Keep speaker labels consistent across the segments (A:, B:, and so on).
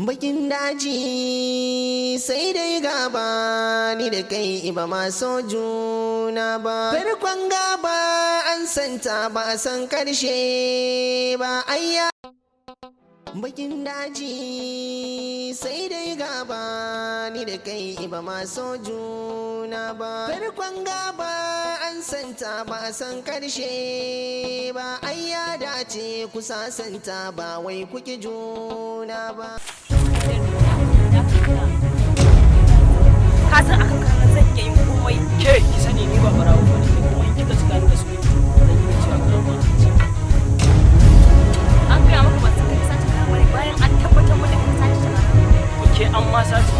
A: Bakin daji sai dai gaba ni da kai ba ma so juna ba. Farkon gaba an santa ba a san karshe ba ayya. Bakin daji sai dai gaba ni da kai ba ma so juna ba. Farkon gaba an santa ba a san karshe ba ayya dace ku sasanta ba wai kuki juna ba.
B: Ka san akan kana zan iya yin komai.
C: Ke ki sani ni ba barawo bane, kuma in kika tsaka da su zan yi cewa karama.
B: An gaya maka ba sai ka sace kamar bayan an tabbatar mana ka sace kamar.
C: Ke an ma sace.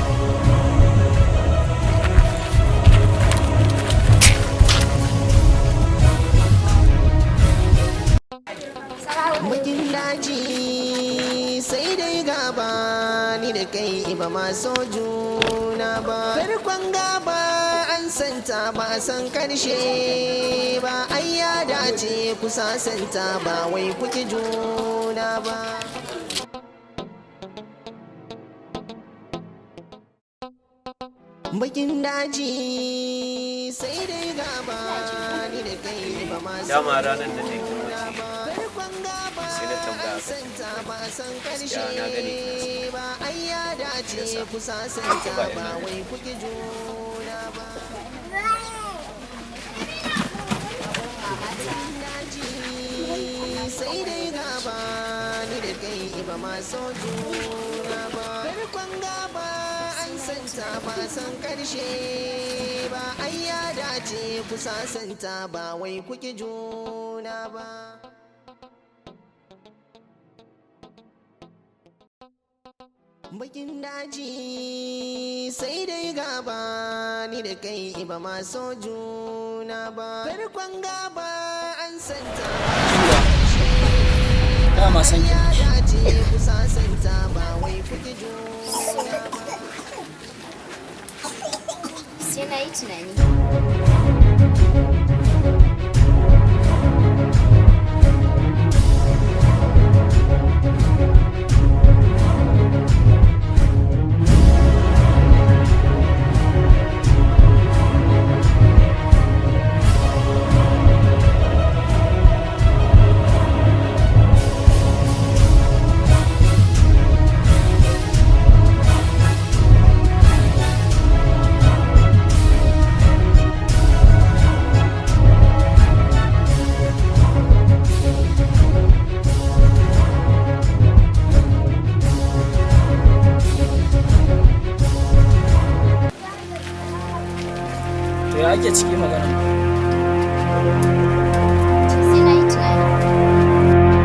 A: Bakin daji sai dai gaba ni da kai ba ma so juna ba. Farkon gaba an santa ba a san karshe ba ayya dace ku sasanta ba wai kuki juna ba. Bakin daji sai dai gaba ni da kai ba ma so
D: dama ranar da take wuce
A: farkon gaba
D: sai na tambaya ka
A: santa ba a san karshe
D: na gani
A: ba ayya dace ku sasanta ba wai kuki juna ba. Sai dai gaba ni da kai ba ma so juna ba. Farkon gaba an santa ba a san karshe ba ayya dace ku sasanta ba wai kuki juna ba. Bakin daji sai dai gaba ni da kai ba ma so juna ba. Farkon gaba an santa
C: Dama san ki.
A: dace ku sasanta ba wai kuki juna ba.
E: Sai na yi tunani.
C: Ya ake ciki magana.
E: Sai na yi tunani.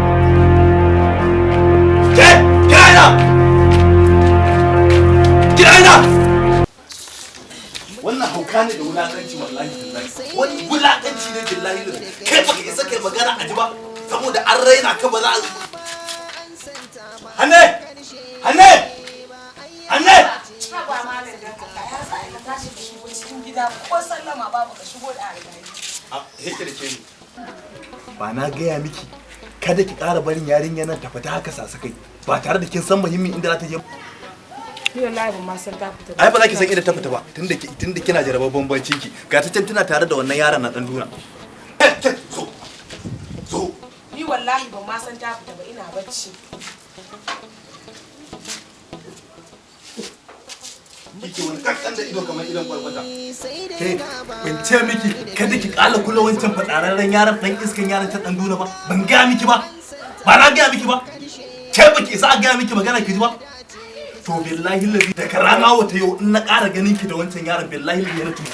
F: Wannan hauka ne da wulakanci wallahi billahi. Wani wulakanci ne billahi. Kai baka isa kai magana a ji ba saboda an raina ka ba za a Hanne! Hanne! Hanne!
B: Ba ma da Allah ya sa ka tashi ka shigo cikin gida ko sallama babu ka shigo da alƙali.
F: A heke da ke ni. Ba na gaya miki kada ki ƙara barin yarinya nan ta fita haka sasakai ba tare da kin san muhimmin inda za ta je.
B: Ni wallahi ban ma san ta fita.
F: Ai ba za ki san inda ta fita ba tunda kina jarabar bambancin ki. Ga ta can tana tare da wannan yaron na dan duna. Zo.
B: Ni wallahi ban ma san ta fita ba ina bacci.
F: Kike wani kakkan da ido kamar idan kwarkwata. Ke ban ce miki kada ki kala kula wancan fadararren yaron dan iskan yaron ta dan duna ba. Ban ga miki ba. Ba na ga miki ba. Ke baki isa ga miki magana ki ji ba. To billahi lazi da karama wata yau in na ƙara ganin ki da wancan yaron billahi lazi na tuni.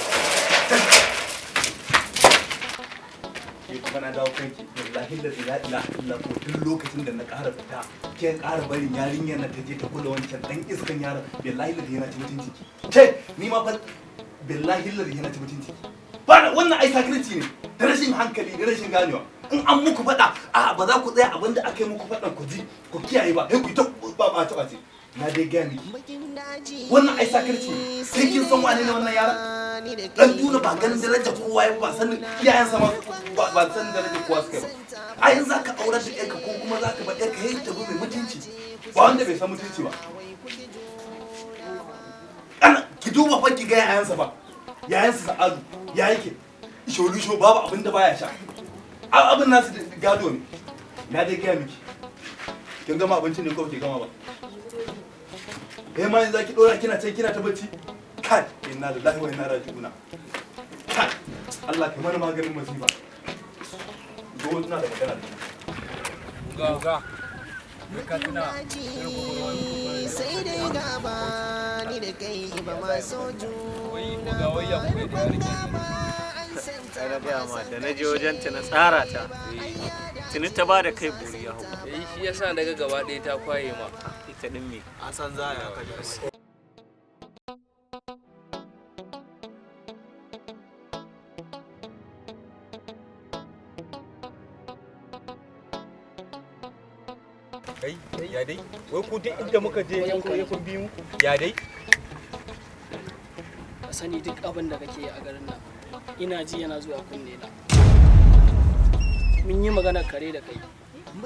F: Ke kuma na dawo kanki billahi lazi la ilaha illa ko tun lokacin da na ƙara fita ke ƙara barin yarinyar na ta je ta kula wancan dan iskan yaron billahi lazi yana ci mutunci ki. Ke ni ma fa billahi lazi yana ci mutunci ki. Ba wannan ai sakirci ne da rashin hankali da rashin ganewa. In an muku faɗa a ba za ku tsaya abinda aka yi muku faɗan ku ji ku kiyaye ba sai ku yi ta ba ta ce. Na dai gaya miki wannan ai sakarci sai kin san wane ne wannan yaran dan duna ba ganin daraja kowa ya ba sanin iyayen sa ba san daraja kowa suka ba ai in zaka aure da yarka ko kuma zaka ba yarka yayin ta mai mutunci ba wanda bai san mutunci ba kana ki duba fa ki ga yayan sa ba yayan sa Sa'adu ya yake sholusho babu abin da baya sha abin nasu gado ne na dai gaya miki kin gama abincin ne ko ki gama ba ma yanzu zaki dora kina can kina ta bacci kai inna lillahi wa inna ilaihi raji'un kai Allah kai mana maganin masifa go ina da magana
G: ga ka tuna
A: sai dai gaba ni da kai ba ma soju
G: wai ga wayya ku da yarinya
C: Kai na gaya ma da na je wajen ta na tsara ta tuni ta ba da kai buri ya hau
G: shi yasa daga gaba ɗaya ta kwaye ma
C: ita din me
G: an san za ya ka kai ya dai wai ku duk inda muka je yan koyi kun bi mu ya dai
C: ka sani duk abin da kake a garin nan ina ji yana zuwa kunne na mun yi magana kare da kai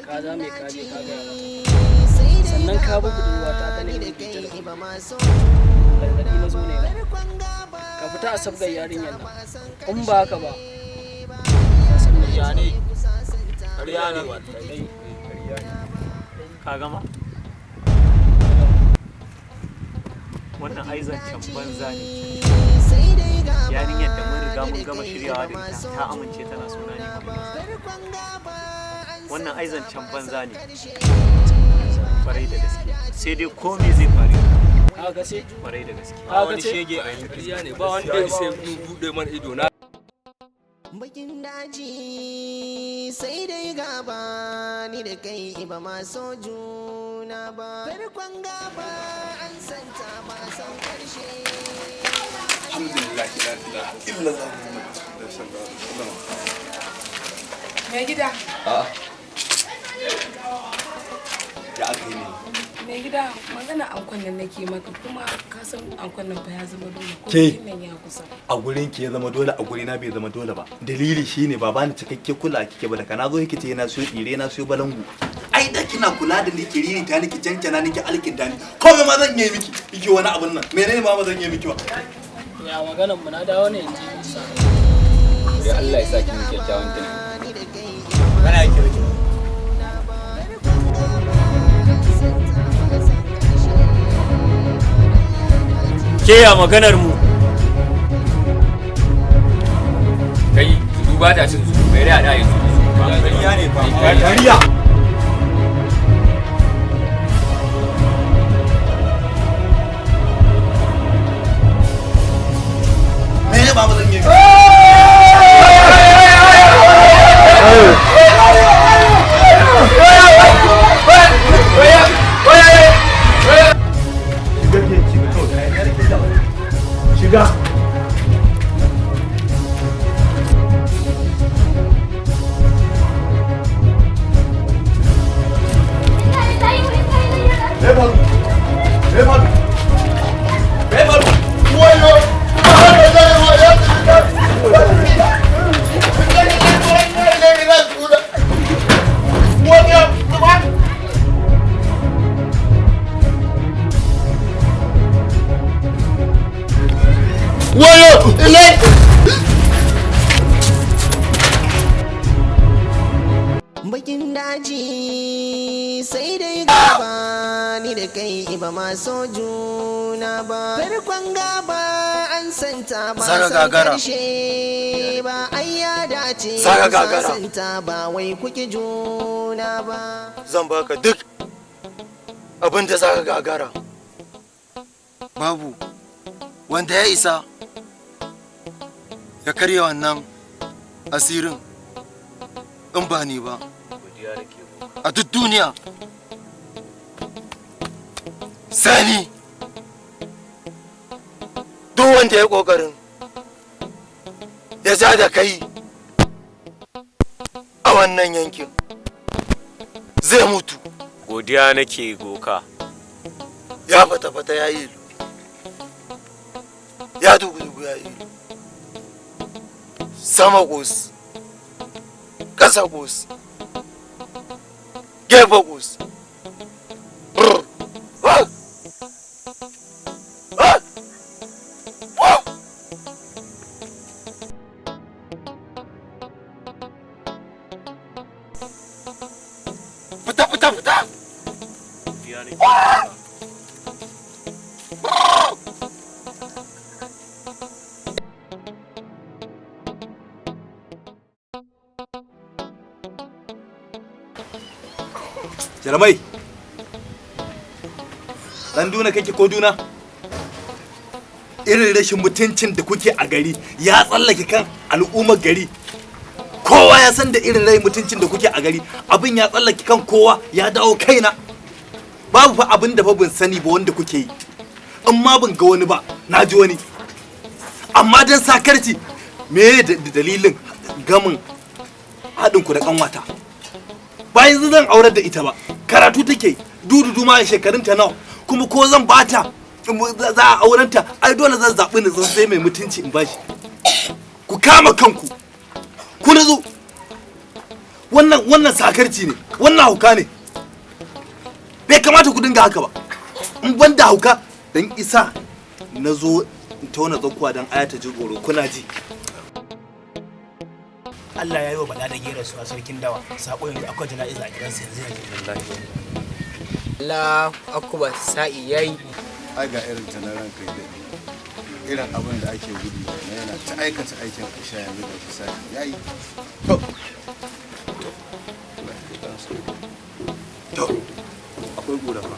C: ka za mai kaje ka gaya mata sannan ka bi budurwa ta ta ne mai fitar gargaɗi na zo ne ka fita a sabgar yarinyar nan in ba haka ba ka san me
G: ya ne ƙarya ne wallahi
C: ka gama wannan ai zancen banza ne yarinyar da mun riga mun gama shiryawa da ita ta amince tana suna ne wannan ai zancen banza ne farai da gaske sai dai komai zai faru ka ga sai farai da gaske
G: a wani shege a yanzu ƙarya ne ba wanda ya sai bude man ido na
A: bakin daji sai dai gaba ni da kai ba ma so juna ba farkon gaba an santa ba san karshe
F: alhamdulillah la ilaha illallah muhammadur rasulullah
B: Me gida?
F: Ya aka yi ne
B: Me gida magana ankon nan nake maka kuma ka san ankon nan fa ya zama dole ko
F: Ke.
B: nan ya kusa.
F: a gurin ki ya zama dole a guri na bai zama dole ba dalili shine ba bani cikakke kula kike ba da kana zo kike ce yana so tsire na so balangu ai da kina kula da ni kiriri ta niki cancana niki alkinta ni komai ma zan yi miki kike wani abun nan menene ma zan yi miki ba
C: ya maganar mu na dawo ne yanzu Musa
G: sai Allah ya saki mu kyakkyawan tunani
F: kana yake miki
C: ke ya maganar mu
G: kai duba ta cin su bai da yanzu ba
F: ƙarya ne fa
G: ƙarya
F: me ba zan yi shiga
A: ba ma so juna ba. Farkon gaba an santa ba
H: Saka
A: san
H: gagara.
A: karshe ba. Ai ya dace
H: Saka
A: ku
H: gagara.
A: sasanta ba wai kuki juna ba.
H: Zan baka duk abin da za ka gagara. Babu wanda ya isa ya karya wannan asirin in ba ni ba a duk duniya. Sani duk wanda ya kokarin ya ja da kai a wannan yankin zai mutu.
I: Godiya nake goka.
H: Ya fata ya yi ilu, ya dugu ya yi ilu, sama ƙos, ƙasa ƙos, gefe ƙos. Fita!
I: Godiya nake.
F: Jarmai, ɗan duna kake ko duna? Irin rashin mutuncin da kuke a gari ya tsallake kan al'ummar gari. Kowa ya san da irin rai mutuncin da kuke a gari, abin ya tsallake kan kowa ya dawo kaina. Babu fa abin da fa ban sani ba wanda kuke yi. In ma ban ga wani ba, na ji wani. Amma dan sakarci, me dalilin gamin haɗin ku da ƙanwata? Bayan zan aurar da ita ba, karatu take, dududu ma shekarunta nawa, kuma ko zan bata za a aurenta, ai dole zan zaɓi ni zan sai mai mutunci in bashi. Ku kama kanku, ku nazo. Wannan sakarci ne, wannan hauka ne. Bai kamata ku dinga haka ba. In ban da hauka dan isa na zo in tauna tsakuwa dan aya ta ji goro, kuna ji.
J: Allah ya yi wa bala da gera su a sarkin dawa, sako yanzu akwai jana'iza a gidansa yanzu.
C: Allah akuba sa'i yayi.
K: Ai ga irin ta na ranka da irin abin da ake gudu na yana ta aikata aikin aisha yanzu da ta sa'i yayi.
F: To, akwai gura fa.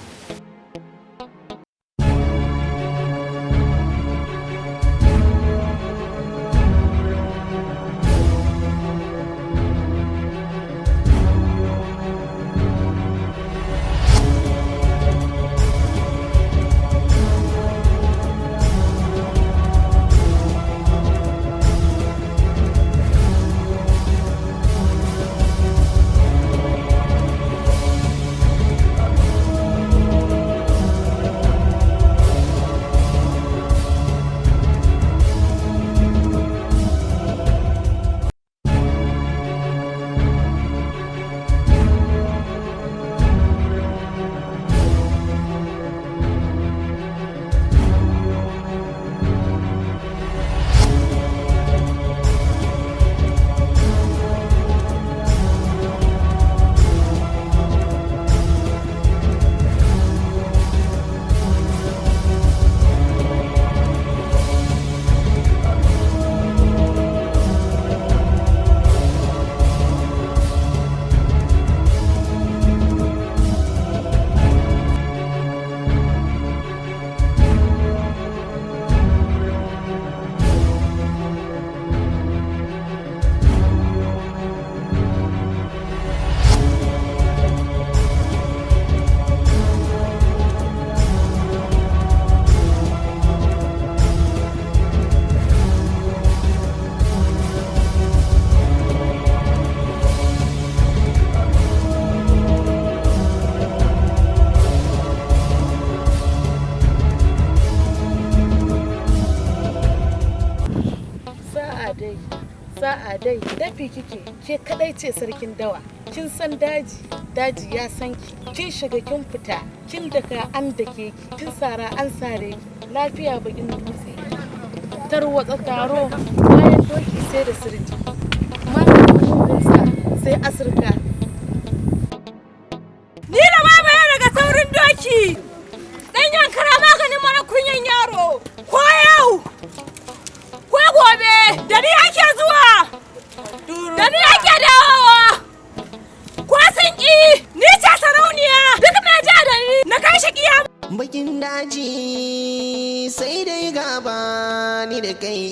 B: sa'a dai dafi kike ke kadai ce sarkin dawa kin san daji ya san ki kin shiga kin fita kin daka an dake ki kin sara an sare ki lafiya bakin dutse tarwatsa taro bayan doki sai da sirji mata sai asirka
L: ni da baba ya daga saurin doki dan Maganin yankara maganin mara kunyan yaro. Ko yau, ko gobe, da ni ake zuwa. Da ni ake dawowa. Ko sun ƙi, ni ce sarauniya. Duk mai ja da ni, na kai shi kiyama.
A: Bakin daji sai dai gaba ni da kai.